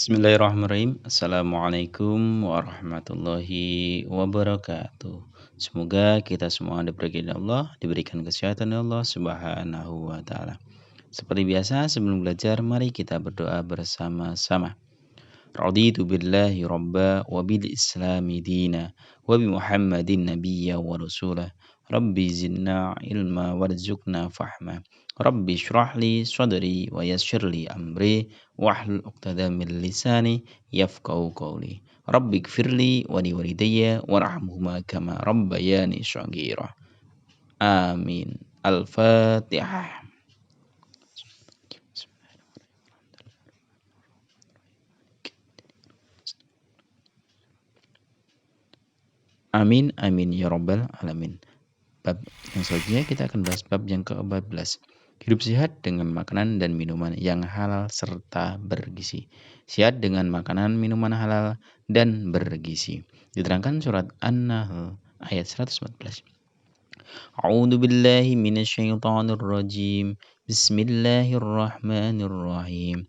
Bismillahirrahmanirrahim. Assalamualaikum warahmatullahi wabarakatuh. Semoga kita semua diberi Allah, diberikan kesehatan oleh Allah Subhanahu wa taala. Seperti biasa, sebelum belajar mari kita berdoa bersama-sama. Raditu billahi rabba wa bil islami dina wa bi Muhammadin nabiyya wa rasulah. Rabbi zidna ilma warzuqna fahma. Rabbi shrah li sadri wa yassir li amri wahlul 'uqdatam min lisani yafqahu qawli. Rabbi ighfirli wa li walidayya warhamhuma kama rabbayani shaghira. Amin. Al-Fatihah. Amin amin ya rabbal alamin. Bab yang selanjutnya kita akan bahas bab yang ke-14. Hidup sehat dengan makanan dan minuman yang halal serta bergizi. Sehat dengan makanan minuman halal dan bergizi. Diterangkan surat An-Nahl ayat 114. A'udzu billahi minasyaitonir rajim. Bismillahirrahmanirrahim.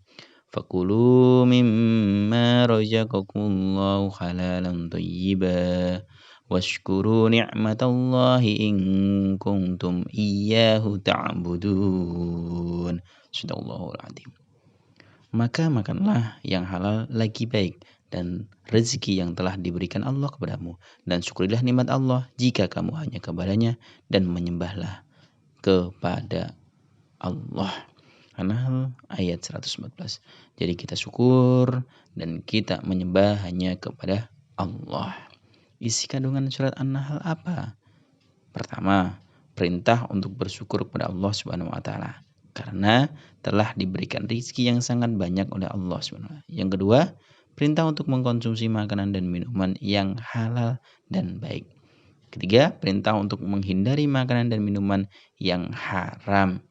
Fakulu mimma razaqakumullahu halalan thayyiban. Washkuru ni'matallahi in kuntum iyyahu ta'budun. Sadaqallahul adzim. Maka makanlah yang halal lagi baik dan rezeki yang telah diberikan Allah kepadamu, dan syukurilah nikmat Allah jika kamu hanya kepadanya, dan menyembahlah kepada Allah. An-Nahl ayat 114. Jadi kita syukur dan kita menyembah hanya kepada Allah. Isi kandungan surat An-Nahl apa? Pertama, perintah untuk bersyukur kepada Allah Subhanahu wa taala karena telah diberikan rezeki yang sangat banyak oleh Allah Subhanahu wa taala. Yang kedua, perintah untuk mengkonsumsi makanan dan minuman yang halal dan baik. Ketiga, perintah untuk menghindari makanan dan minuman yang haram.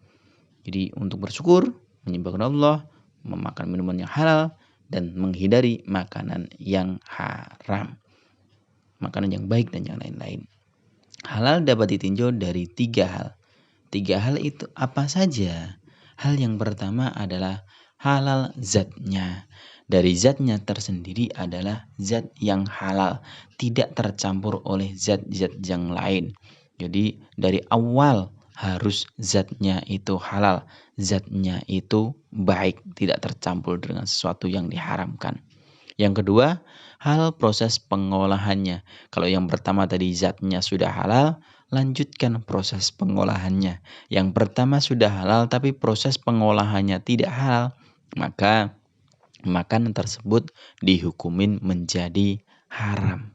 Jadi untuk bersyukur, menyembah kepada Allah, memakan minuman yang halal, dan menghindari makanan yang haram. Makanan yang baik dan yang lain-lain. Halal dapat ditinjau dari 3 hal. 3 hal itu apa saja? Hal yang pertama adalah halal zatnya. Dari zatnya tersendiri adalah zat yang halal, tidak tercampur oleh zat-zat yang lain. Jadi dari awal harus zatnya itu halal, zatnya itu baik, tidak tercampur dengan sesuatu yang diharamkan. Yang kedua, hal proses pengolahannya. Kalau yang pertama tadi zatnya sudah halal, lanjutkan proses pengolahannya. Yang pertama sudah halal tapi proses pengolahannya tidak halal, maka makanan tersebut dihukumin menjadi haram.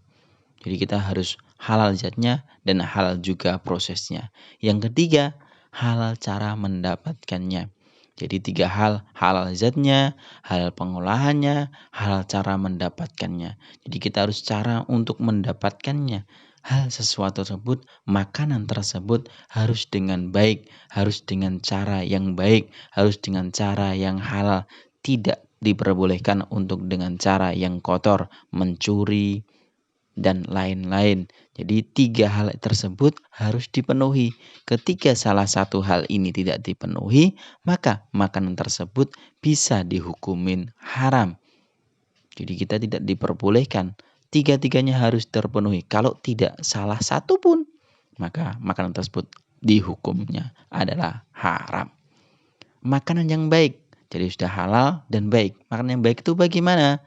Jadi kita harus halal zatnya dan halal juga prosesnya. Yang ketiga, halal cara mendapatkannya. Jadi 3 hal, halal zatnya, halal pengolahannya, halal cara mendapatkannya. Jadi kita harus cara untuk mendapatkannya. Hal sesuatu tersebut, makanan tersebut harus dengan baik, harus dengan cara yang baik, harus dengan cara yang halal. Tidak diperbolehkan untuk dengan cara yang kotor, mencuri, dan lain-lain. Jadi 3 hal tersebut harus dipenuhi. Ketika salah satu hal ini tidak dipenuhi, maka makanan tersebut bisa dihukumin haram. Jadi kita tidak diperbolehkan. 3-tiganya harus terpenuhi. Kalau tidak salah satu pun, maka makanan tersebut dihukumnya adalah haram. Makanan yang baik. Jadi sudah halal dan baik. Makanan yang baik itu bagaimana?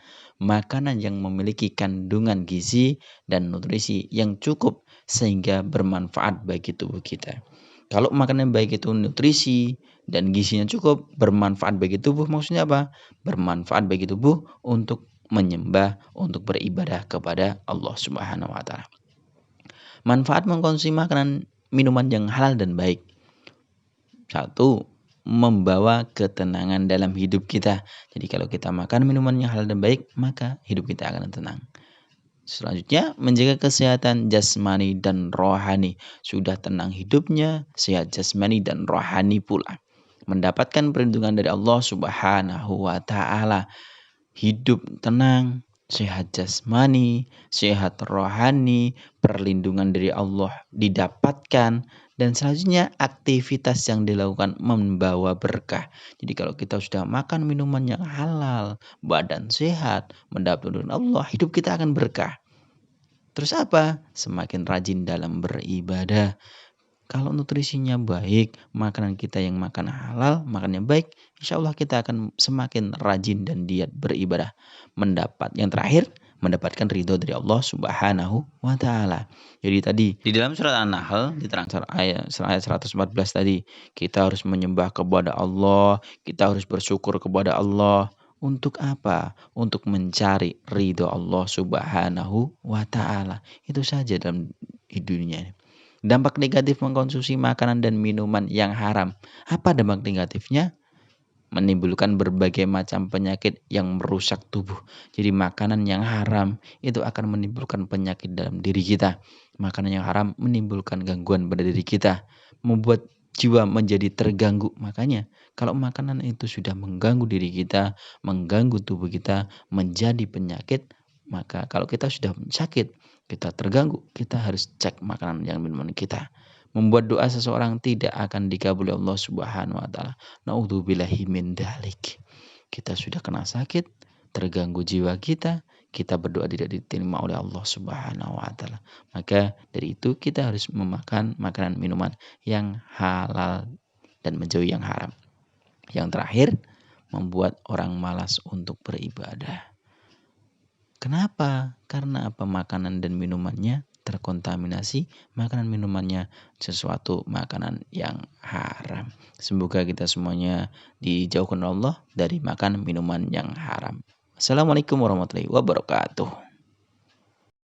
Makanan yang memiliki kandungan gizi dan nutrisi yang cukup sehingga bermanfaat bagi tubuh kita. Kalau makanan yang baik itu nutrisi dan gizinya cukup, bermanfaat bagi tubuh, maksudnya apa? Bermanfaat bagi tubuh untuk menyembah, untuk beribadah kepada Allah Subhanahu wa taala. Manfaat mengkonsumsi makanan minuman yang halal dan baik. 1, membawa ketenangan dalam hidup kita. Jadi kalau kita makan minuman yang halal dan baik, maka hidup kita akan tenang. Selanjutnya, menjaga kesehatan jasmani dan rohani. Sudah tenang hidupnya, sehat jasmani dan rohani pula. Mendapatkan perlindungan dari Allah Subhanahu wa taala. Hidup tenang, sehat jasmani, sehat rohani, perlindungan dari Allah didapatkan, Dan selanjutnya aktivitas yang dilakukan membawa berkah. Jadi kalau kita sudah makan minuman yang halal, badan sehat, mendapat ridho Allah, hidup kita akan berkah. Terus apa? Semakin rajin dalam beribadah. Kalau nutrisinya baik, makanan kita yang makan halal, makannya baik, insya Allah kita akan semakin rajin dan giat beribadah. Yang terakhir, mendapatkan ridho dari Allah Subhanahu wa Ta'ala. Jadi tadi di dalam surat An-Nahl diterangkan ayat 114 tadi, kita harus menyembah kepada Allah, kita harus bersyukur kepada Allah. Untuk apa? Untuk mencari ridho Allah Subhanahu wa Ta'ala. Itu saja dalam dunia ini. Dampak negatif mengkonsumsi makanan dan minuman yang haram. Apa dampak negatifnya? Menimbulkan berbagai macam penyakit yang merusak tubuh. Jadi makanan yang haram itu akan menimbulkan penyakit dalam diri kita. Makanan yang haram menimbulkan gangguan pada diri kita, membuat jiwa menjadi terganggu. Makanya kalau makanan itu sudah mengganggu diri kita, mengganggu tubuh kita, menjadi penyakit, maka kalau kita sudah sakit, kita terganggu, kita harus cek makanan yang minuman kita. Membuat doa seseorang tidak akan dikabuli Allah Subhanahu wa Ta'ala. Naudzubillahi min dalik. Kita sudah kena sakit, terganggu jiwa kita berdoa tidak diterima oleh Allah Subhanahu wa Ta'ala. Maka dari itu kita harus memakan makanan minuman yang halal dan menjauhi yang haram. Yang terakhir, membuat orang malas untuk beribadah. Kenapa? Karena apa? Makanan dan minumannya terkontaminasi, makanan minumannya sesuatu makanan yang haram. Semoga kita semuanya dijauhkan Allah dari makan minuman yang haram. Assalamualaikum warahmatullahi wabarakatuh.